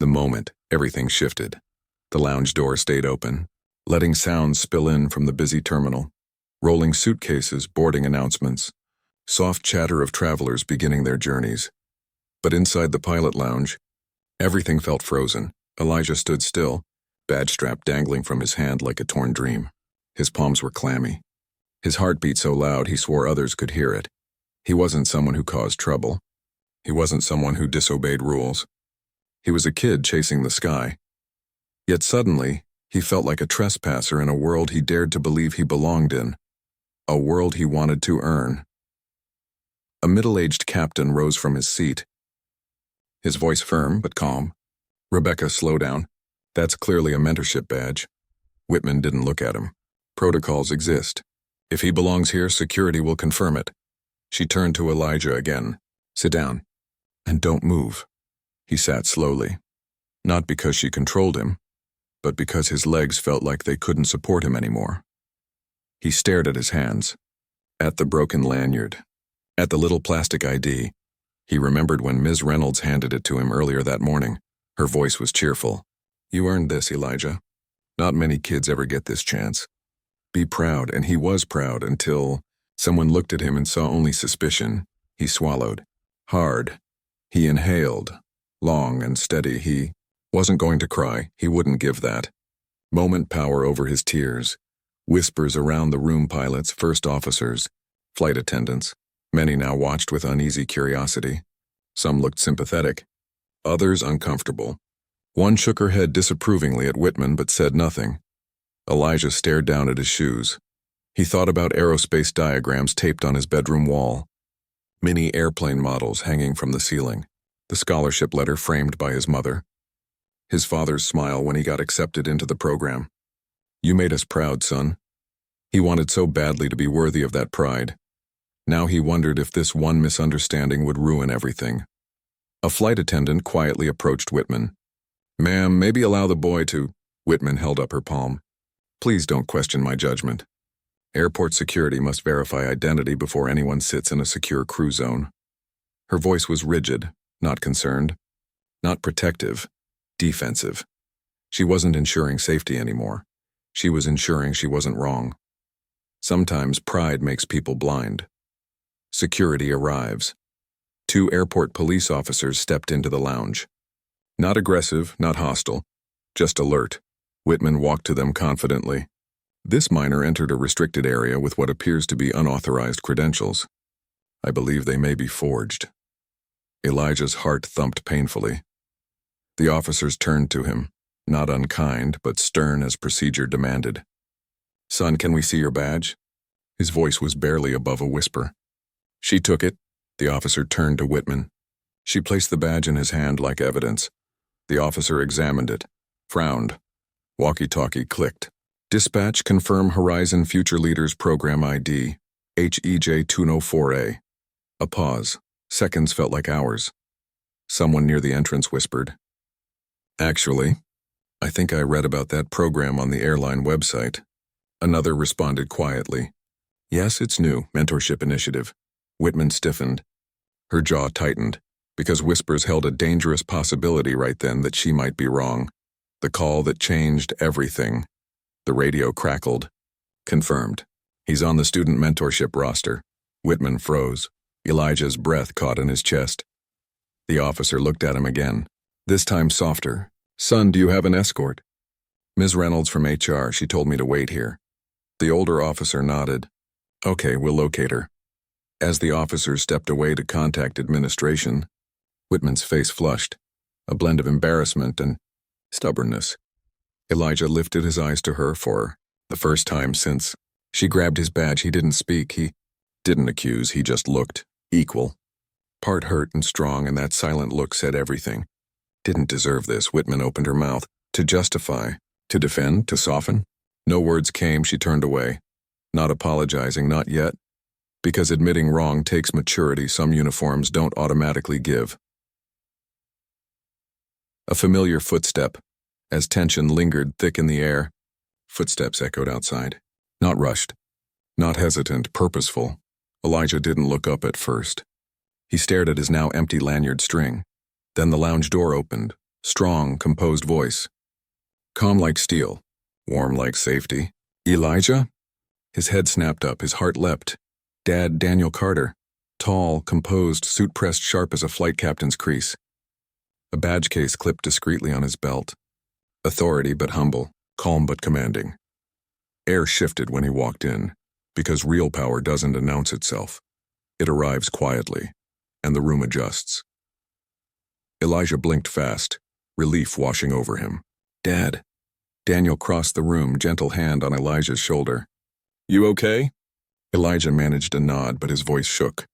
The moment, everything shifted. The lounge door stayed open, letting sounds spill in from the busy terminal. Rolling suitcases, boarding announcements, soft chatter of travelers beginning their journeys. But inside the pilot lounge, everything felt frozen. Elijah stood still, badge strap dangling from his hand like a torn dream. His palms were clammy. His heart beat so loud he swore others could hear it. He wasn't someone who caused trouble. He wasn't someone who disobeyed rules. He was a kid chasing the sky. Yet suddenly, he felt like a trespasser in a world he dared to believe he belonged in. A world he wanted to earn. A middle-aged captain rose from his seat. His voice firm but calm. "Rebecca, slow down. That's clearly a mentorship badge." Whitman didn't look at him. "Protocols exist. If he belongs here, security will confirm it." She turned to Elijah again. "Sit down. And don't move." He sat slowly. Not because she controlled him, but because his legs felt like they couldn't support him anymore. He stared at his hands, at the broken lanyard, at the little plastic ID. He remembered when Ms. Reynolds handed it to him earlier that morning. Her voice was cheerful. "You earned this, Elijah. Not many kids ever get this chance. Be proud," and he was proud until someone looked at him and saw only suspicion. He swallowed. Hard. He inhaled. Long and steady. He wasn't going to cry. He wouldn't give that. Moment power over his tears. Whispers around the room: pilots, first officers, flight attendants. Many now watched with uneasy curiosity. Some looked sympathetic. Others uncomfortable. One shook her head disapprovingly at Whitman but said nothing. Elijah stared down at his shoes. He thought about aerospace diagrams taped on his bedroom wall. Mini airplane models hanging from the ceiling. The scholarship letter framed by his mother. His father's smile when he got accepted into the program. "You made us proud, son." He wanted so badly to be worthy of that pride. Now he wondered if this one misunderstanding would ruin everything. A flight attendant quietly approached Whitman. "Ma'am, maybe allow the boy to—" Whitman held up her palm. "Please don't question my judgment. Airport security must verify identity before anyone sits in a secure crew zone." Her voice was rigid, not concerned, not protective, defensive. She wasn't ensuring safety anymore. She was ensuring she wasn't wrong. Sometimes pride makes people blind. Security arrives. 2 airport police officers stepped into the lounge. Not aggressive, not hostile, just alert. Whitman walked to them confidently. This minor entered a restricted area with what appears to be unauthorized credentials. "I believe they may be forged." Elijah's heart thumped painfully. The officers turned to him, not unkind, but stern as procedure demanded. "Son, can we see your badge?" His voice was barely above a whisper. She took it. The officer turned to Whitman. She placed the badge in his hand like evidence. The officer examined it, frowned. Walkie-talkie clicked. "Dispatch, confirm Horizon Future Leaders Program ID, HEJ-204A. A pause. Seconds felt like hours. Someone near the entrance whispered, "Actually, I think I read about that program on the airline website." Another responded quietly, "Yes, it's new, mentorship initiative." Whitman stiffened. Her jaw tightened, because whispers held a dangerous possibility right then that she might be wrong. The call that changed everything. The radio crackled. "Confirmed. He's on the student mentorship roster." Whitman froze. Elijah's breath caught in his chest. The officer looked at him again, this time softer. "Son, do you have an escort?" "Ms. Reynolds from HR, she told me to wait here." The older officer nodded. "Okay, we'll locate her." As the officers stepped away to contact administration, Whitman's face flushed, a blend of embarrassment and stubbornness. Elijah lifted his eyes to her for the first time since. She grabbed his badge. He didn't speak. He didn't accuse. He just looked equal. Part hurt and strong, and that silent look said everything. Didn't deserve this. Whitman opened her mouth. To justify, to defend, to soften. No words came. She turned away. Not apologizing, not yet. Because admitting wrong takes maturity some uniforms don't automatically give. A familiar footstep. As tension lingered thick in the air, footsteps echoed outside. Not rushed. Not hesitant, purposeful. Elijah didn't look up at first. He stared at his now empty lanyard string. Then the lounge door opened. Strong, composed voice. Calm like steel. Warm like safety. Elijah? His head snapped up, his heart leapt. Dad, Daniel Carter. Tall, composed, suit pressed sharp as a flight captain's crease. A badge case clipped discreetly on his belt. Authority but humble, calm but commanding. Air shifted when he walked in, because real power doesn't announce itself. It arrives quietly, and the room adjusts. Elijah blinked fast, relief washing over him. Dad. Daniel crossed the room, gentle hand on Elijah's shoulder. You okay? Elijah managed a nod, but his voice shook.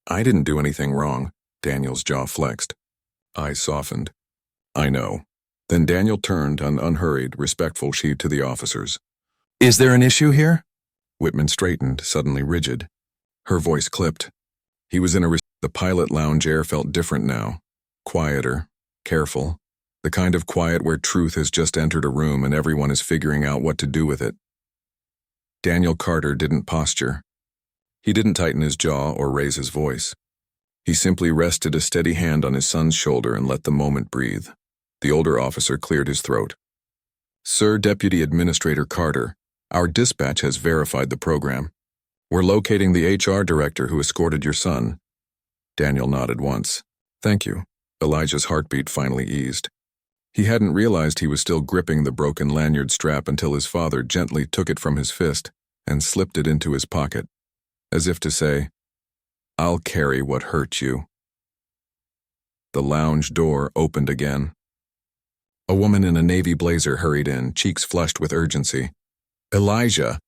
I didn't do anything wrong. Daniel's jaw flexed. Eyes softened. I know. Then Daniel turned an unhurried, respectful sheet to the officers. Is there an issue here? Whitman straightened, suddenly rigid. Her voice clipped. He was in the pilot lounge air felt different now. Quieter, careful. The kind of quiet where truth has just entered a room and everyone is figuring out what to do with it. Daniel Carter didn't posture. He didn't tighten his jaw or raise his voice. He simply rested a steady hand on his son's shoulder and let the moment breathe. The older officer cleared his throat. Sir Deputy Administrator Carter, our dispatch has verified the program. We're locating the HR director who escorted your son. Daniel nodded once. Thank you. Elijah's heartbeat finally eased. He hadn't realized he was still gripping the broken lanyard strap until his father gently took it from his fist and slipped it into his pocket, as if to say, I'll carry what hurt you. The lounge door opened again. A woman in a navy blazer hurried in, cheeks flushed with urgency. Elijah!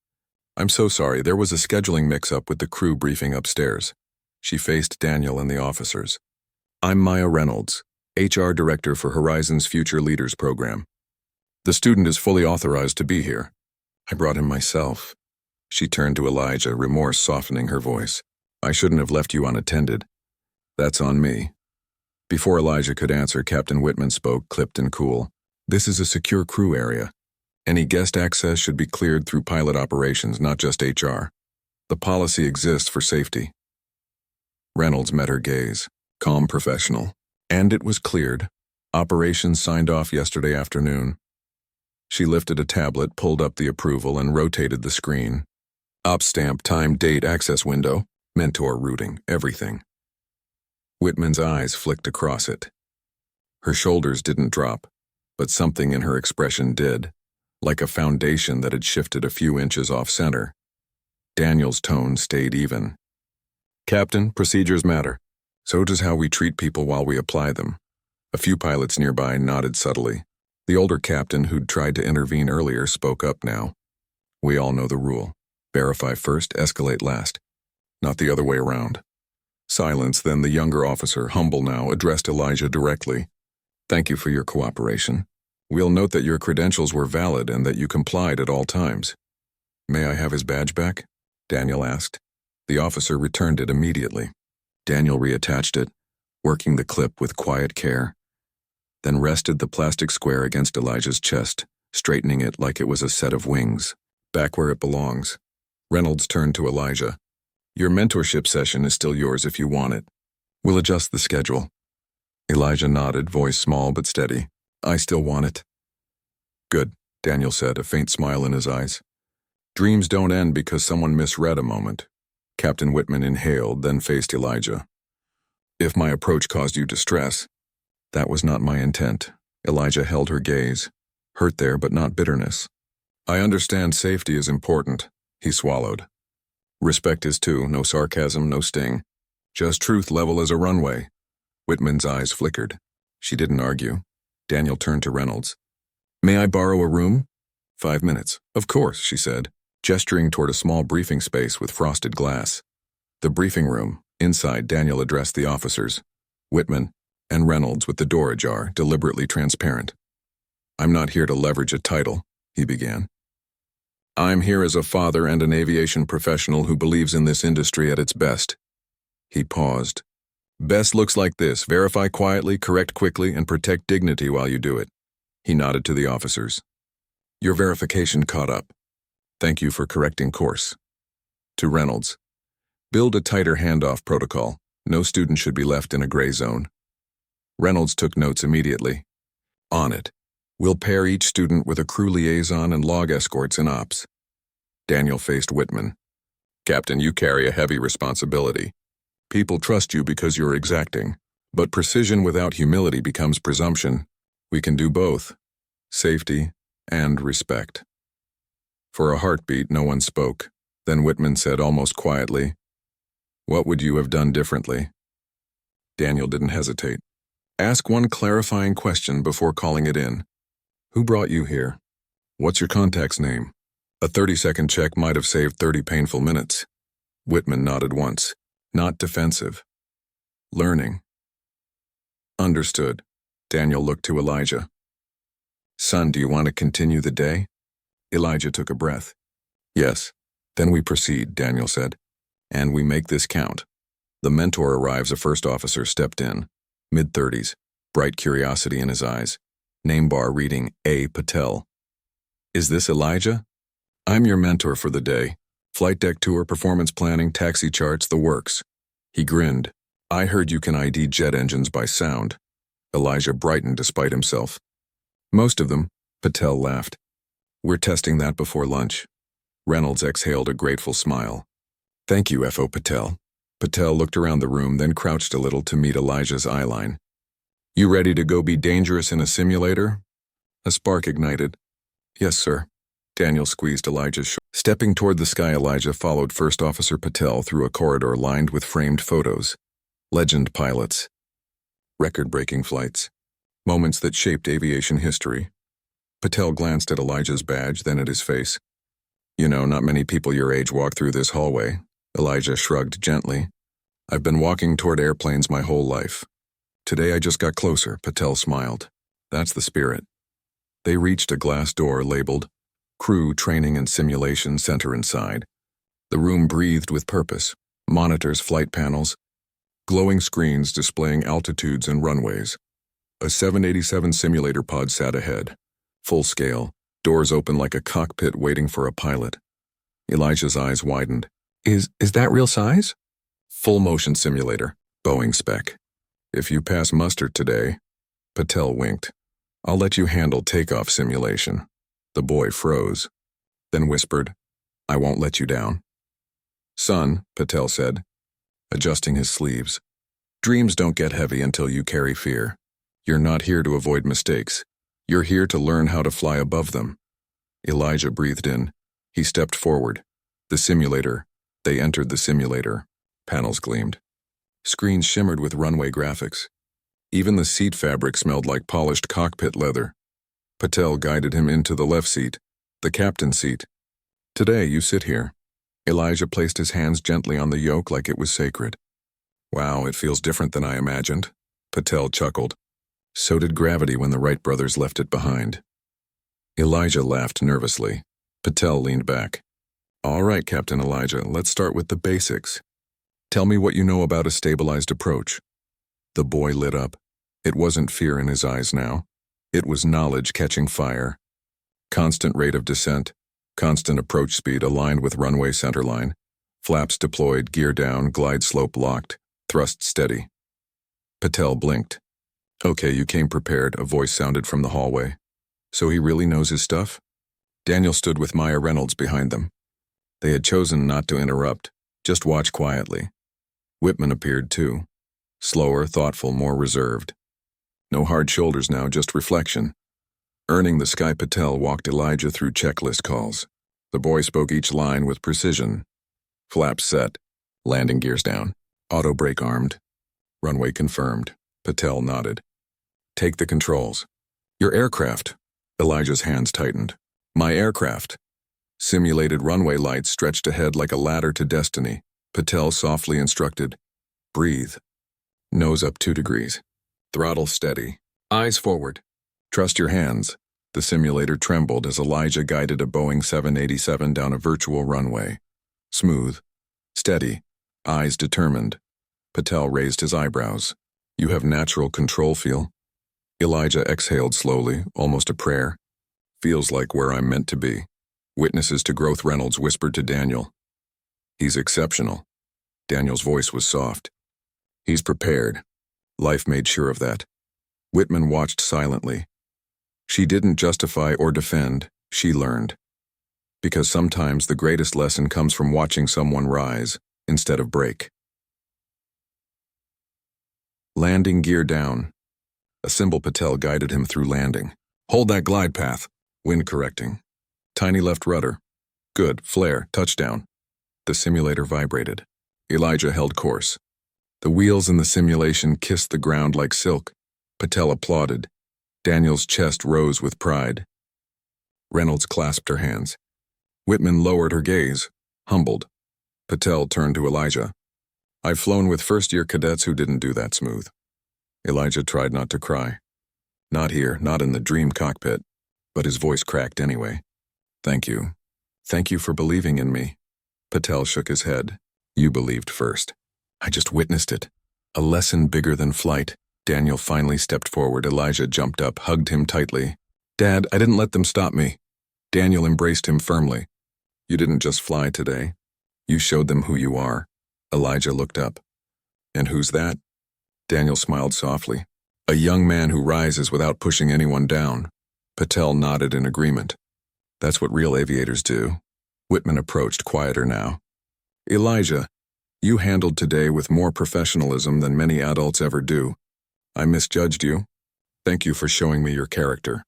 I'm so sorry, there was a scheduling mix-up with the crew briefing upstairs. She faced Daniel and the officers. I'm Maya Reynolds, HR Director for Horizon's Future Leaders Program. The student is fully authorized to be here. I brought him myself. She turned to Elijah, remorse softening her voice. I shouldn't have left you unattended. That's on me. Before Elijah could answer, Captain Whitman spoke, clipped and cool. This is a secure crew area. Any guest access should be cleared through pilot operations, not just HR. The policy exists for safety. Reynolds met her gaze, calm, professional. And it was cleared. Operations signed off yesterday afternoon. She lifted a tablet, pulled up the approval, and rotated the screen. Op stamp, time, date, access window, mentor routing, everything. Whitman's eyes flicked across it. Her shoulders didn't drop, but something in her expression did, like a foundation that had shifted a few inches off center. Daniel's tone stayed even. Captain, procedures matter. So does how we treat people while we apply them. A few pilots nearby nodded subtly. The older captain who'd tried to intervene earlier spoke up now. We all know the rule. Verify first, escalate last. Not the other way around. Silence, then the younger officer, humble now, addressed Elijah directly. Thank you for your cooperation. We'll note that your credentials were valid and that you complied at all times. May I have his badge back? Daniel asked. The officer returned it immediately. Daniel reattached it, working the clip with quiet care, then rested the plastic square against Elijah's chest, straightening it like it was a set of wings, back where it belongs. Reynolds turned to Elijah. Your mentorship session is still yours if you want it. We'll adjust the schedule. Elijah nodded, voice small but steady. I still want it. Good, Daniel said, a faint smile in his eyes. Dreams don't end because someone misread a moment. Captain Whitman inhaled, then faced Elijah. If my approach caused you distress, that was not my intent. Elijah held her gaze, hurt there but not bitterness. I understand safety is important, he swallowed. Respect is too, no sarcasm, no sting. Just truth level as a runway. Whitman's eyes flickered. She didn't argue. Daniel turned to Reynolds. May I borrow a room? 5 minutes. Of course, she said, gesturing toward a small briefing space with frosted glass. The briefing room. Inside, Daniel addressed the officers, Whitman and Reynolds with the door ajar, deliberately transparent. I'm not here to leverage a title, he began. I'm here as a father and an aviation professional who believes in this industry at its best. He paused. Best looks like this. Verify quietly, correct quickly, and protect dignity while you do it. He nodded to the officers. Your verification caught up. Thank you for correcting course. To Reynolds. Build a tighter handoff protocol. No student should be left in a gray zone. Reynolds took notes immediately. On it. We'll pair each student with a crew liaison and log escorts in ops. Daniel faced Whitman. Captain, you carry a heavy responsibility. People trust you because you're exacting. But precision without humility becomes presumption. We can do both. Safety and respect. For a heartbeat, no one spoke. Then Whitman said almost quietly, "What would you have done differently?" Daniel didn't hesitate. Ask one clarifying question before calling it in. Who brought you here? What's your contact's name? A 30-second check might have saved 30 painful minutes. Whitman nodded once. Not defensive. Learning. Understood. Daniel looked to Elijah. Son, do you want to continue the day? Elijah took a breath. Yes. Then we proceed, Daniel said. And we make this count. The mentor arrives. A first officer stepped in. Mid-30s, bright curiosity in his eyes. Name bar reading A. Patel. Is this Elijah? I'm your mentor for the day. Flight deck tour, performance planning, taxi charts, the works. He grinned. I heard you can ID jet engines by sound. Elijah brightened despite himself. Most of them, Patel laughed. We're testing that before lunch. Reynolds exhaled a grateful smile. Thank you, F.O. Patel. Patel looked around the room, then crouched a little to meet Elijah's eyeline. You ready to go be dangerous in a simulator? A spark ignited. Yes, sir. Daniel squeezed Elijah's shoulder. Stepping toward the sky, Elijah followed First Officer Patel through a corridor lined with framed photos. Legend pilots. Record-breaking flights. Moments that shaped aviation history. Patel glanced at Elijah's badge, then at his face. You know, not many people your age walk through this hallway. Elijah shrugged gently. I've been walking toward airplanes my whole life. Today I just got closer, Patel smiled. That's the spirit. They reached a glass door labeled Crew Training and Simulation Center inside. The room breathed with purpose. Monitors, flight panels, glowing screens displaying altitudes and runways. A 787 simulator pod sat ahead. Full scale, doors open like a cockpit waiting for a pilot. Elijah's eyes widened. Is that real size? Full motion simulator, Boeing spec. If you pass muster today, Patel winked. I'll let you handle takeoff simulation. The boy froze, then whispered, I won't let you down. Son, Patel said, adjusting his sleeves. Dreams don't get heavy until you carry fear. You're not here to avoid mistakes. You're here to learn how to fly above them. Elijah breathed in. He stepped forward. The simulator. They entered the simulator. Panels gleamed. Screens shimmered with runway graphics. Even the seat fabric smelled like polished cockpit leather. Patel guided him into the left seat, the captain's seat. Today you sit here. Elijah placed his hands gently on the yoke like it was sacred. Wow, it feels different than I imagined. Patel chuckled. So did gravity when the Wright brothers left it behind. Elijah laughed nervously. Patel leaned back. All right, Captain Elijah, let's start with the basics. Tell me what you know about a stabilized approach. The boy lit up. It wasn't fear in his eyes now. It was knowledge catching fire. Constant rate of descent, constant approach speed aligned with runway centerline, flaps deployed, gear down, glide slope locked, thrust steady. Patel blinked. Okay, you came prepared, a voice sounded from the hallway. So he really knows his stuff? Daniel stood with Maya Reynolds behind them. They had chosen not to interrupt, just watch quietly. Whitman appeared too. Slower, thoughtful, more reserved. No hard shoulders now, just reflection. Earning the sky, Patel walked Elijah through checklist calls. The boy spoke each line with precision. Flaps set. Landing gears down. Auto brake armed. Runway confirmed. Patel nodded. Take the controls. Your aircraft. Elijah's hands tightened. My aircraft. Simulated runway lights stretched ahead like a ladder to destiny. Patel softly instructed. Breathe. Nose up 2 degrees. Throttle steady. Eyes forward. Trust your hands. The simulator trembled as Elijah guided a Boeing 787 down a virtual runway. Smooth. Steady. Eyes determined. Patel raised his eyebrows. You have natural control feel? Elijah exhaled slowly, almost a prayer. Feels like where I'm meant to be. Witnesses to growth, Reynolds whispered to Daniel. He's exceptional. Daniel's voice was soft. He's prepared. Life made sure of that. Whitman watched silently. She didn't justify or defend, she learned. Because sometimes the greatest lesson comes from watching someone rise instead of break. Landing gear down. A symbol Patel guided him through landing. Hold that glide path. Wind correcting. Tiny left rudder. Good, flare, touchdown. The simulator vibrated. Elijah held course. The wheels in the simulation kissed the ground like silk. Patel applauded. Daniel's chest rose with pride. Reynolds clasped her hands. Whitman lowered her gaze, humbled. Patel turned to Elijah. I've flown with first-year cadets who didn't do that smooth. Elijah tried not to cry. Not here, not in the dream cockpit, but his voice cracked anyway. Thank you. Thank you for believing in me. Patel shook his head. You believed first. I just witnessed it. A lesson bigger than flight. Daniel finally stepped forward. Elijah jumped up, hugged him tightly. Dad, I didn't let them stop me. Daniel embraced him firmly. You didn't just fly today. You showed them who you are. Elijah looked up. And who's that? Daniel smiled softly. A young man who rises without pushing anyone down. Patel nodded in agreement. That's what real aviators do. Whitman approached, quieter now. Elijah, you handled today with more professionalism than many adults ever do. I misjudged you. Thank you for showing me your character.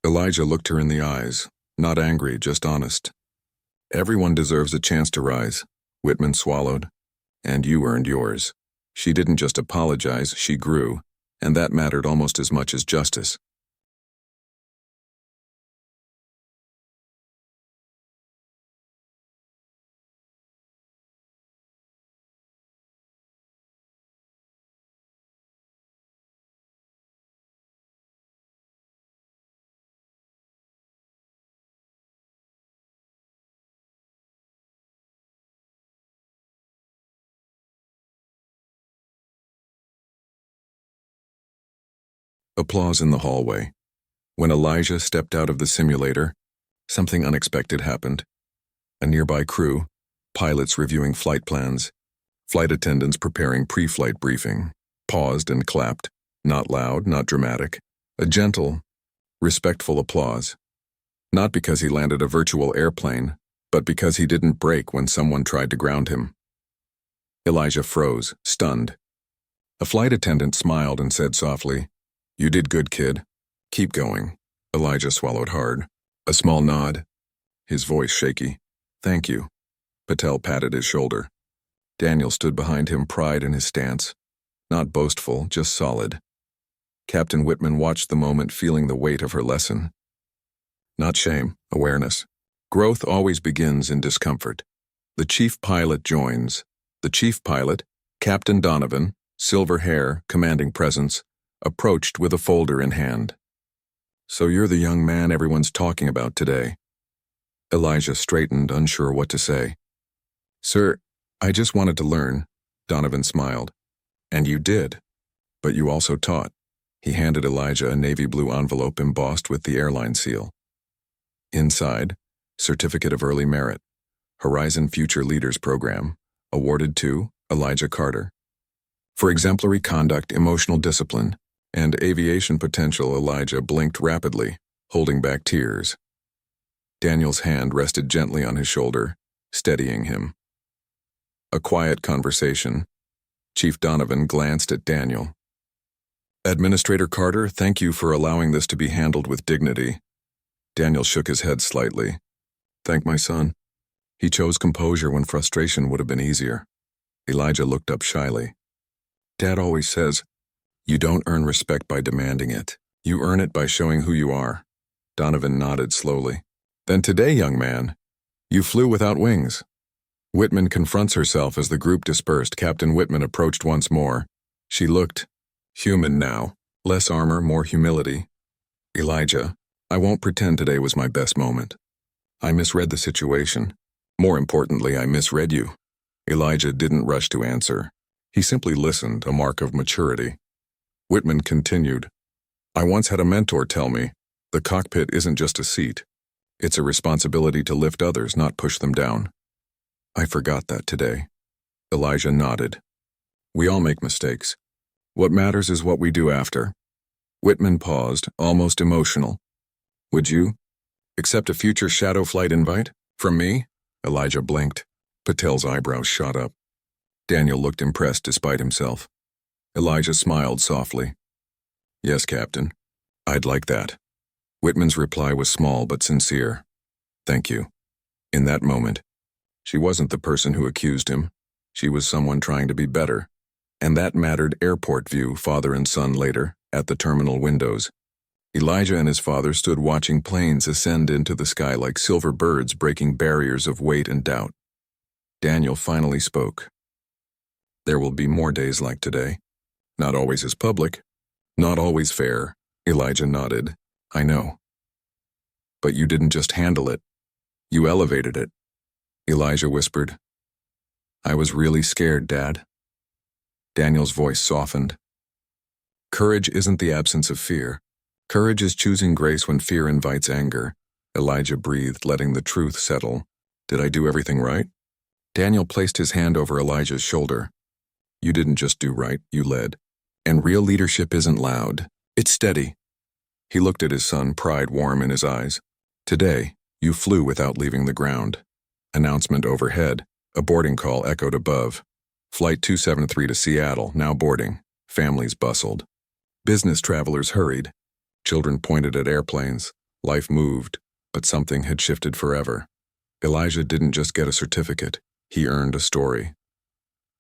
Elijah looked her in the eyes, not angry, just honest. Everyone deserves a chance to rise. Whitman swallowed. And you earned yours. She didn't just apologize, she grew, and that mattered almost as much as justice. Applause in the hallway. When Elijah stepped out of the simulator, something unexpected happened. A nearby crew, pilots reviewing flight plans, flight attendants preparing pre-flight briefing, paused and clapped, not loud, not dramatic, a gentle, respectful applause. Not because he landed a virtual airplane, but because he didn't break when someone tried to ground him. Elijah froze, stunned. A flight attendant smiled and said softly, You did good, kid. Keep going. Elijah swallowed hard. A small nod. His voice shaky. Thank you. Patel patted his shoulder. Daniel stood behind him, pride in his stance. Not boastful, just solid. Captain Whitman watched the moment, feeling the weight of her lesson. Not shame, awareness. Growth always begins in discomfort. The chief pilot joins. The chief pilot, Captain Donovan, silver hair, commanding presence, approached with a folder in hand. So you're the young man everyone's talking about today. Elijah straightened, unsure what to say. Sir, I just wanted to learn, Donovan smiled. And you did. But you also taught. He handed Elijah a navy blue envelope embossed with the airline seal. Inside, Certificate of Early Merit, Horizon Future Leaders Program, awarded to Elijah Carter. For exemplary conduct, emotional discipline, and aviation potential. Elijah blinked rapidly, holding back tears. Daniel's hand rested gently on his shoulder, steadying him. A quiet conversation. Chief Donovan glanced at Daniel. Administrator Carter, thank you for allowing this to be handled with dignity. Daniel shook his head slightly. Thank my son. He chose composure when frustration would have been easier. Elijah looked up shyly. Dad always says, you don't earn respect by demanding it. You earn it by showing who you are. Donovan nodded slowly. Then today, young man, you flew without wings. Whitman confronts herself as the group dispersed. Captain Whitman approached once more. She looked human now. Less armor, more humility. Elijah, I won't pretend today was my best moment. I misread the situation. More importantly, I misread you. Elijah didn't rush to answer. He simply listened, a mark of maturity. Whitman continued, I once had a mentor tell me, the cockpit isn't just a seat. It's a responsibility to lift others, not push them down. I forgot that today. Elijah nodded. We all make mistakes. What matters is what we do after. Whitman paused, almost emotional. Would you accept a future shadow flight invite? From me? Elijah blinked. Patel's eyebrows shot up. Daniel looked impressed despite himself. Elijah smiled softly. Yes, Captain. I'd like that. Whitman's reply was small but sincere. Thank you. In that moment, she wasn't the person who accused him. She was someone trying to be better. And that mattered. Airport view, father and son later, at the terminal windows. Elijah and his father stood watching planes ascend into the sky like silver birds breaking barriers of weight and doubt. Daniel finally spoke. There will be more days like today. Not always as public. Not always fair. Elijah nodded. I know. But you didn't just handle it. You elevated it. Elijah whispered. I was really scared, Dad. Daniel's voice softened. Courage isn't the absence of fear. Courage is choosing grace when fear invites anger. Elijah breathed, letting the truth settle. Did I do everything right? Daniel placed his hand over Elijah's shoulder. You didn't just do right, you led. And real leadership isn't loud. It's steady. He looked at his son, pride warm in his eyes. Today, you flew without leaving the ground. Announcement overhead. A boarding call echoed above. Flight 273 to Seattle, now boarding. Families bustled. Business travelers hurried. Children pointed at airplanes. Life moved, but something had shifted forever. Elijah didn't just get a certificate. He earned a story.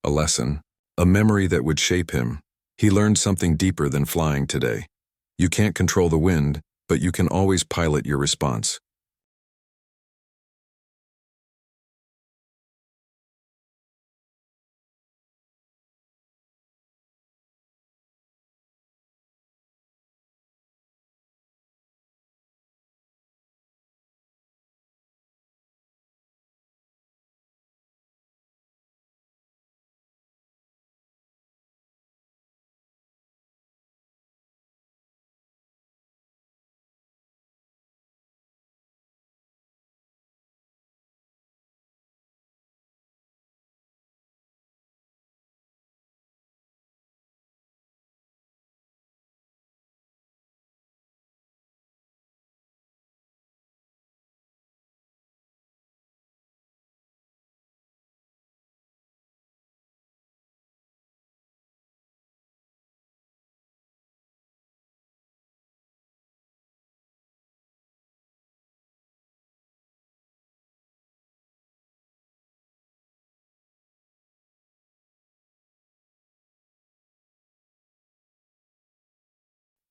A lesson. A memory that would shape him. He learned something deeper than flying today. You can't control the wind, but you can always pilot your response.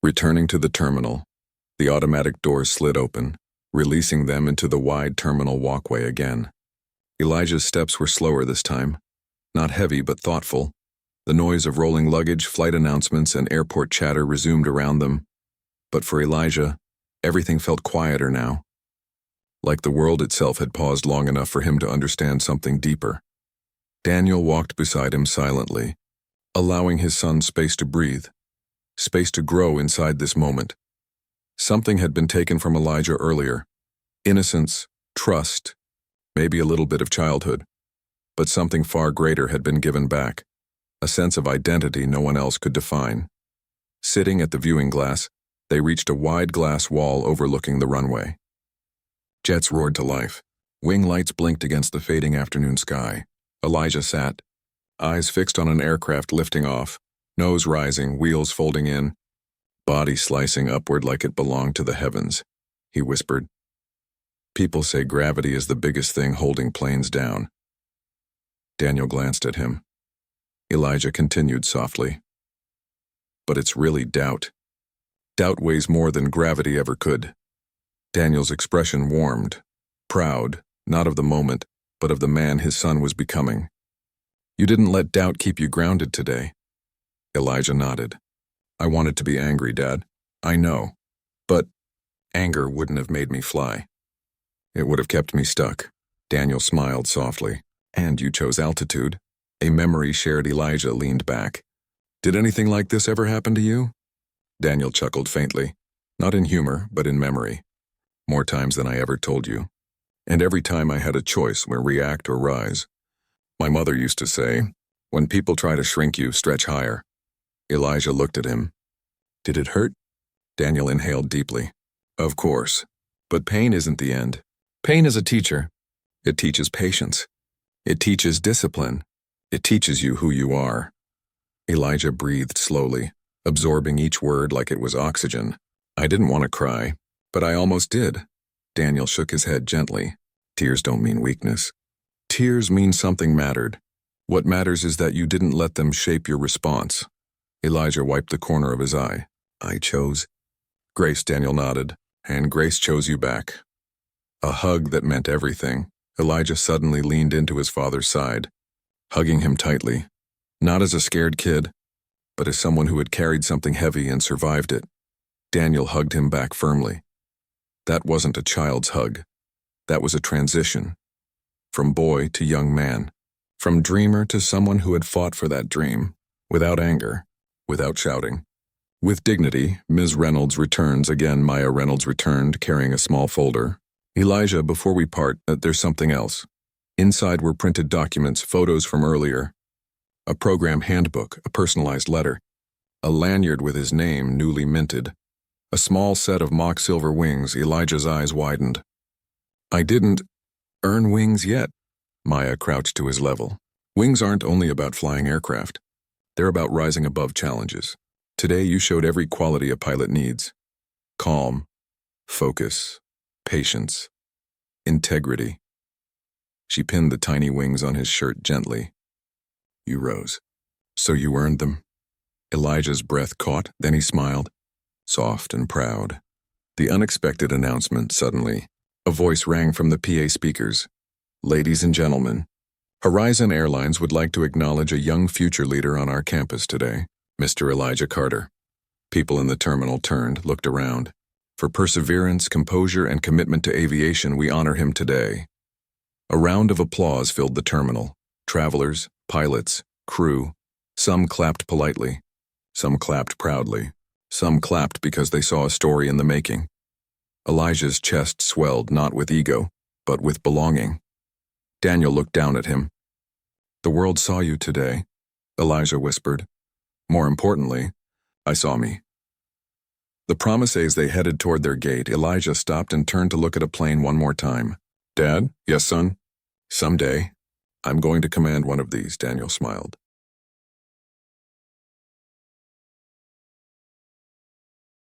Returning to the terminal, the automatic doors slid open, releasing them into the wide terminal walkway again. Elijah's steps were slower this time, not heavy but thoughtful. The noise of rolling luggage, flight announcements, and airport chatter resumed around them. But for Elijah, everything felt quieter now. Like the world itself had paused long enough for him to understand something deeper. Daniel walked beside him silently, allowing his son space to breathe. Space to grow inside this moment. Something had been taken from Elijah earlier. Innocence, trust, maybe a little bit of childhood. But something far greater had been given back. A sense of identity no one else could define. Sitting at the viewing glass, they reached a wide glass wall overlooking the runway. Jets roared to life. Wing lights blinked against the fading afternoon sky. Elijah sat, eyes fixed on an aircraft lifting off. Nose rising, wheels folding in, body slicing upward like it belonged to the heavens. He whispered. People say gravity is the biggest thing holding planes down. Daniel glanced at him. Elijah continued softly. But it's really doubt. Doubt weighs more than gravity ever could. Daniel's expression warmed, proud, not of the moment, but of the man his son was becoming. You didn't let doubt keep you grounded today. Elijah nodded. I wanted to be angry, Dad. I know. But anger wouldn't have made me fly. It would have kept me stuck. Daniel smiled softly. And you chose altitude. A memory shared. Elijah leaned back. Did anything like this ever happen to you? Daniel chuckled faintly. Not in humor, but in memory. More times than I ever told you. And every time I had a choice where react or rise. My mother used to say, when people try to shrink you, stretch higher. Elijah looked at him. Did it hurt? Daniel inhaled deeply. Of course. But pain isn't the end. Pain is a teacher. It teaches patience. It teaches discipline. It teaches you who you are. Elijah breathed slowly, absorbing each word like it was oxygen. I didn't want to cry, but I almost did. Daniel shook his head gently. Tears don't mean weakness. Tears mean something mattered. What matters is that you didn't let them shape your response. Elijah wiped the corner of his eye. I chose Grace, Daniel nodded, and Grace chose you back. A hug that meant everything. Elijah suddenly leaned into his father's side, hugging him tightly, not as a scared kid, but as someone who had carried something heavy and survived it. Daniel hugged him back firmly. That wasn't a child's hug. That was a transition. From boy to young man. From dreamer to someone who had fought for that dream, without anger, without shouting. With dignity, Ms. Reynolds returns. Again, Maya Reynolds returned, carrying a small folder. Elijah, before we part, there's something else. Inside were printed documents, photos from earlier. A program handbook, a personalized letter. A lanyard with his name, newly minted. A small set of mock silver wings. Elijah's eyes widened. I didn't earn wings yet. Maya crouched to his level. Wings aren't only about flying aircraft. They're about rising above challenges. Today you showed every quality a pilot needs. Calm, focus, patience, integrity. She pinned the tiny wings on his shirt gently. You rose. So you earned them. Elijah's breath caught, then he smiled, soft and proud. The unexpected announcement suddenly. A voice rang from the PA speakers. Ladies and gentlemen, Horizon Airlines would like to acknowledge a young future leader on our campus today, Mr. Elijah Carter. People in the terminal turned, looked around. For perseverance, composure, and commitment to aviation, we honor him today. A round of applause filled the terminal. Travelers, pilots, crew. Some clapped politely. Some clapped proudly. Some clapped because they saw a story in the making. Elijah's chest swelled not with ego, but with belonging. Daniel looked down at him. The world saw you today, Elijah whispered. More importantly, I saw me. The promises they headed toward their gate, Elijah stopped and turned to look at a plane one more time. Dad? Yes, son? Someday, I'm going to command one of these, Daniel smiled.